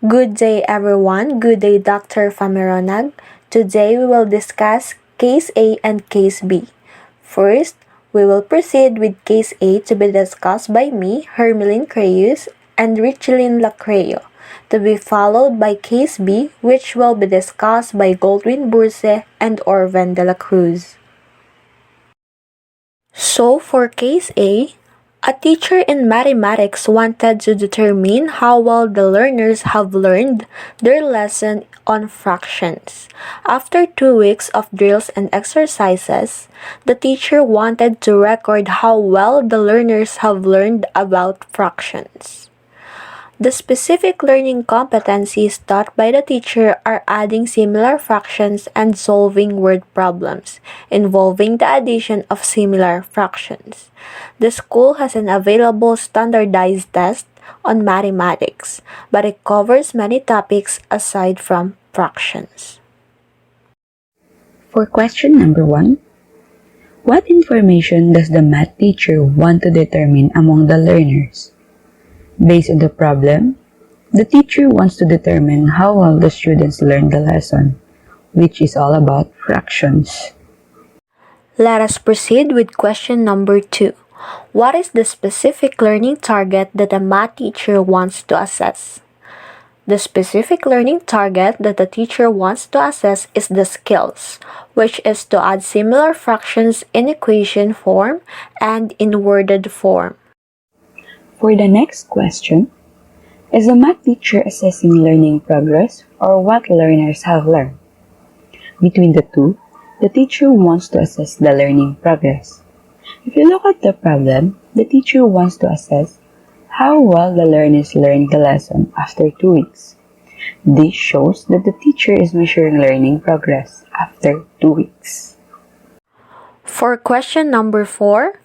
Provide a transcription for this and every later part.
Good day, everyone. Good day, Dr. Famironag. Today we will discuss Case A and Case B. First, we will proceed with Case A to be discussed by me, Hermeline Creyus, and Richelyn Lacreo, to be followed by Case B, which will be discussed by Goldwyn Burse and Orven de la Cruz. So for Case a teacher in mathematics wanted to determine how well the learners have learned their lesson on fractions. After 2 weeks of drills and exercises, the teacher wanted to record how well the learners have learned about fractions. The specific learning competencies taught by the teacher are adding similar fractions and solving word problems involving the addition of similar fractions. The school has an available standardized test on mathematics, but it covers many topics aside from fractions. For question number 1, what information does the math teacher want to determine among the learners? Based on the problem, the teacher wants to determine how well the students learn the lesson, which is all about fractions. Let us proceed with question number 2. What is the specific learning target that the math teacher wants to assess? The specific learning target that the teacher wants to assess is the skills, which is to add similar fractions in equation form and in worded form. For the next question, is the math teacher assessing learning progress or what learners have learned? Between the two, the teacher wants to assess the learning progress. If you look at the problem, the teacher wants to assess how well the learners learned the lesson after 2 weeks. This shows that the teacher is measuring learning progress after 2 weeks. For question number 4,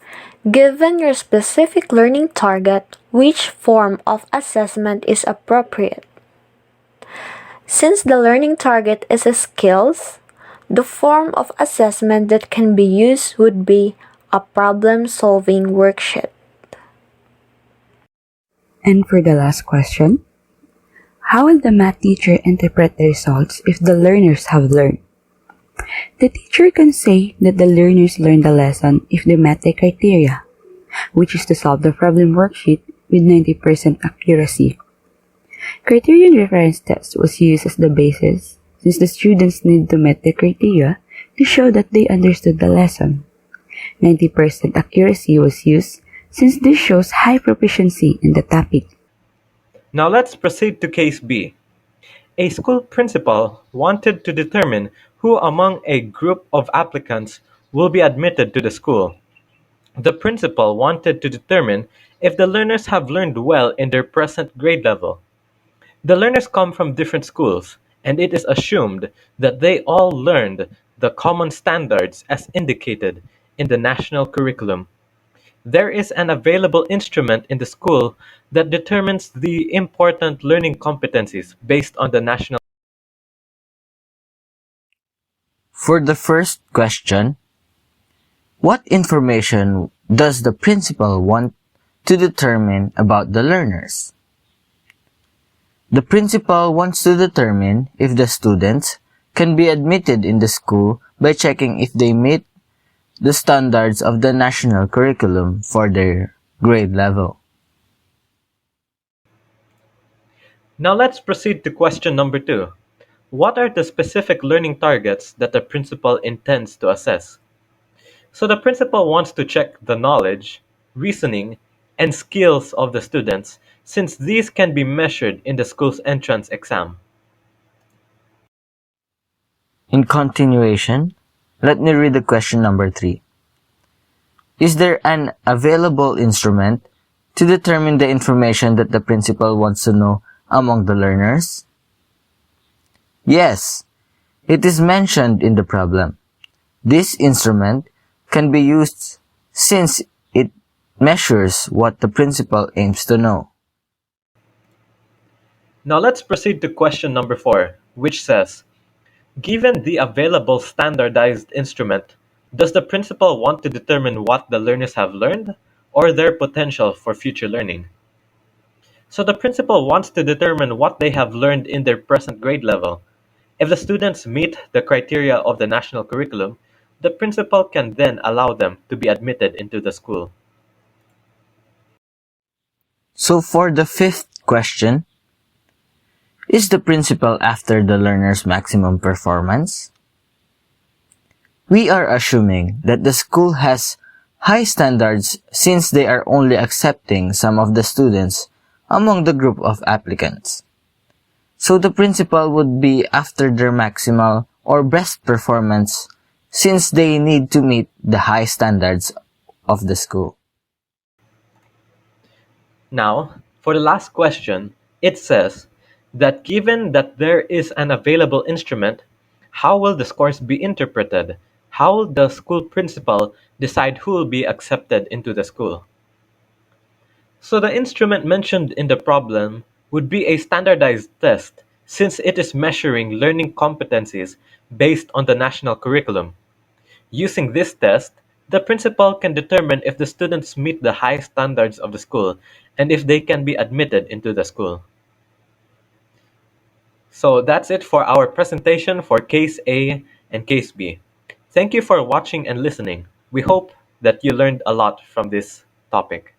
given your specific learning target, which form of assessment is appropriate? Since the learning target is a skills, the form of assessment that can be used would be a problem-solving worksheet. And for the last question, how will the math teacher interpret the results if the learners have learned? The teacher can say that the learners learned the lesson if they met the criteria, which is to solve the problem worksheet with 90% accuracy. Criterion reference test was used as the basis since the students need to meet the criteria to show that they understood the lesson. 90% accuracy was used since this shows high proficiency in the topic. Now let's proceed to Case B. A school principal wanted to determine who among a group of applicants will be admitted to the school. The principal wanted to determine if the learners have learned well in their present grade level. The learners come from different schools, and it is assumed that they all learned the common standards as indicated in the national curriculum. There is an available instrument in the school that determines the important learning competencies based on the national. For the first question, what information does the principal want to determine about the learners? The principal wants to determine if the students can be admitted in the school by checking if they meet the standards of the national curriculum for their grade level. Now let's proceed to question number 2. What are the specific learning targets that the principal intends to assess? So the principal wants to check the knowledge, reasoning, and skills of the students since these can be measured in the school's entrance exam. In continuation, let me read the question number 3. Is there an available instrument to determine the information that the principal wants to know among the learners? Yes, it is mentioned in the problem. This instrument can be used since it measures what the principal aims to know. Now let's proceed to question number 4, which says, given the available standardized instrument, does the principal want to determine what the learners have learned or their potential for future learning? So the principal wants to determine what they have learned in their present grade level. If the students meet the criteria of the national curriculum, the principal can then allow them to be admitted into the school. So for the fifth question, is the principal after the learner's maximum performance? We are assuming that the school has high standards since they are only accepting some of the students among the group of applicants. So the principal would be after their maximal or best performance since they need to meet the high standards of the school. Now, for the last question, it says that given that there is an available instrument, how will the scores be interpreted? How will the school principal decide who will be accepted into the school? So the instrument mentioned in the problem would be a standardized test since it is measuring learning competencies based on the national curriculum. Using this test, the principal can determine if the students meet the high standards of the school and if they can be admitted into the school. So that's it for our presentation for Case A and Case B. Thank you for watching and listening. We hope that you learned a lot from this topic.